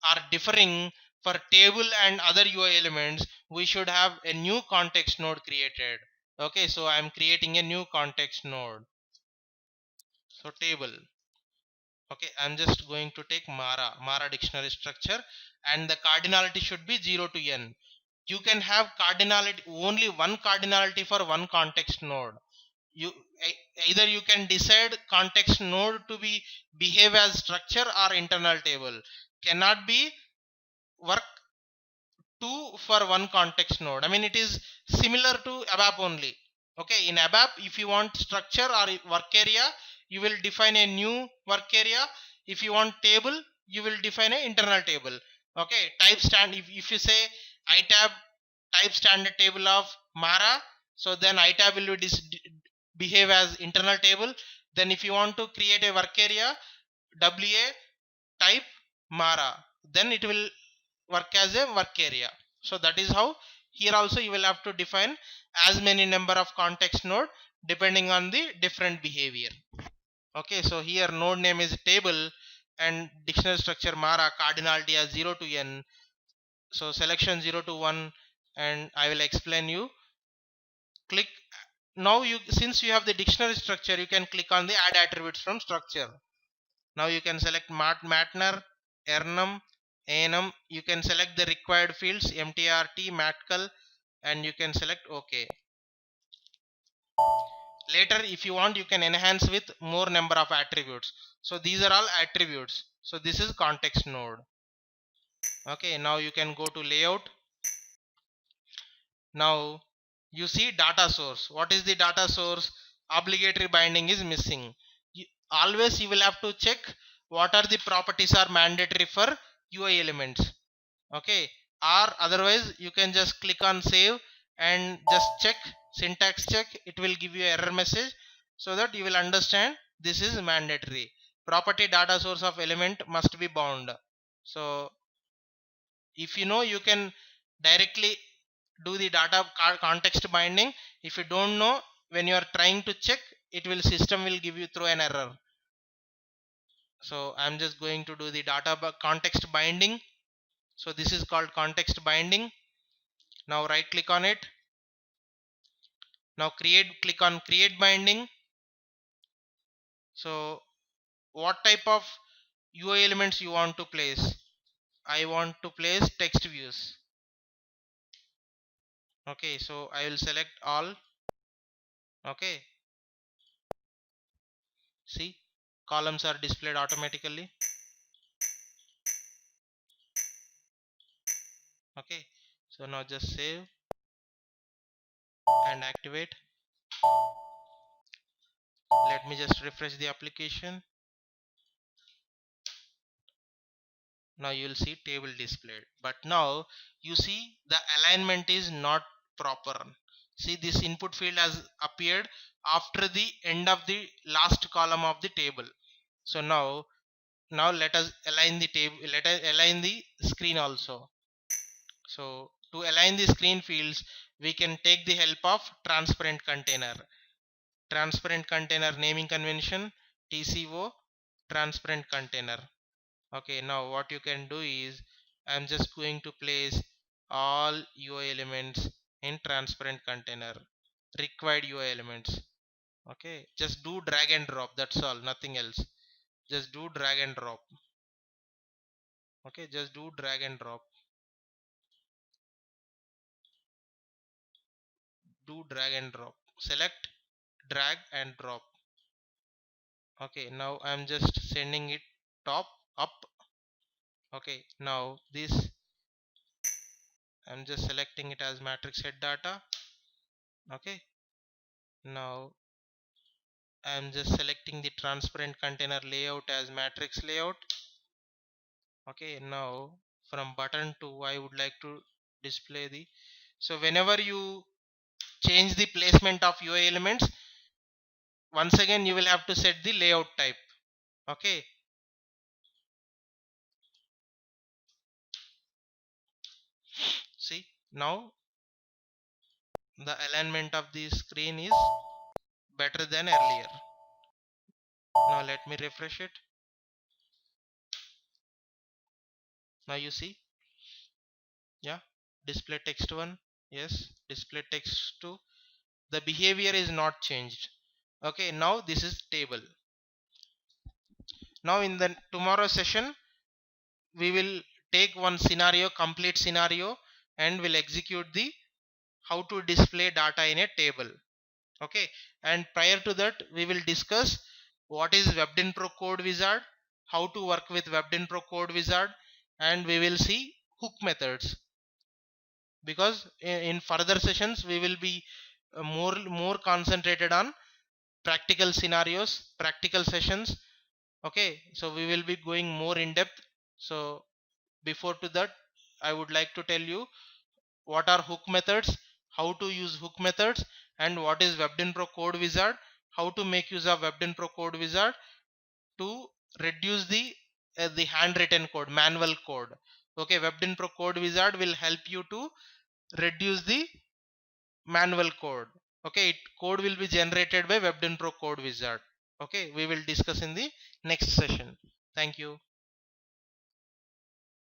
[SPEAKER 1] are differing for table and other UI elements, we should have a new context node created. Okay, so I'm creating a new context node. So table. Okay, I'm just going to take Mara dictionary structure, and the cardinality should be 0 to n. You can have cardinality, only one cardinality for one context node. You either you can decide context node to be behave as structure or internal table. Cannot be work two for one context node. I mean, it is similar to ABAP only. Okay, in ABAP, if you want structure or work area, you will define a new work area. If you want table, you will define an internal table. Okay, type stand, if you say itab type standard table of Mara, so then itab will behave as internal table. Then if you want to create a work area, wa type Mara, then it will work as a work area. So that is how here also you will have to define as many number of context node depending on the different behavior. Okay, so here node name is table and dictionary structure Mara, cardinality as 0 to n. So selection 0 to 1, and I will explain you. Click now. You, since you have the dictionary structure, you can click on the add attributes from structure. Now you can select Matner, Ernum, Anum. You can select the required fields MTRT, Matcal, and you can select OK. Later, if you want, you can enhance with more number of attributes. So these are all attributes. So this is context node. Okay, now you can go to layout. Now you see data source. What is the data source? Obligatory binding is missing. Always you will have to check what are the properties are mandatory for UI elements. Okay, or otherwise you can just click on save and just check syntax check. It will give you an error message, so that you will understand this is mandatory. Property data source of element must be bound. So if you know, you can directly do the data context binding. If you don't know, when you are trying to check, it will system will give you through an error. So I'm just going to do the data context binding. So this is called context binding. Now right click on it. Now click on create binding. So what type of UI elements you want to place? I want to place text views. Okay, so I will select all. Okay, see, columns are displayed automatically. Okay, so now just save and activate. Let me just refresh the application. Now you will see table displayed, but now you see the alignment is not proper. See, this input field has appeared after the end of the last column of the table. So now let us align the table, let us align the screen also. So to align the screen fields, we can take the help of transparent container. Transparent container naming convention, TCO, transparent container. Okay, now what you can do is, I'm just going to place all UI elements in transparent container, required UI elements. Okay, just do drag and drop, that's all, nothing else. Just do drag and drop. Okay, just do drag and drop. Do drag and drop. Select, drag and drop. Okay, now I'm just sending it top up. Okay, now this I'm just selecting it as matrix head data. Okay, now I'm just selecting the transparent container layout as matrix layout. Okay, now from button 2 I would like to display the, so whenever you change the placement of UI elements, once again you will have to set the layout type. Okay, see, Now the alignment of the screen is better than earlier. Now let me refresh it. Now you see, yeah, display text 1, yes, display text 2. The behavior is not changed. Okay, now this is table. Now in the tomorrow session we will take one scenario, complete scenario, and will execute the how to display data in a table. Okay, and prior to that we will discuss what is WebDyn Pro Code Wizard, how to work with WebDyn Pro Code Wizard, and we will see hook methods, because in further sessions we will be more concentrated on practical scenarios, practical sessions. Okay, so we will be going more in depth. So before to that I would like to tell you what are hook methods, how to use hook methods, and what is WebDyn Pro Code Wizard, how to make use of WebDyn Pro Code Wizard to reduce the handwritten code, manual code. Okay, WebDyn Pro Code Wizard will help you to reduce the manual code. Okay, code will be generated by WebDyn Pro Code Wizard. Okay, we will discuss in the next session. Thank you.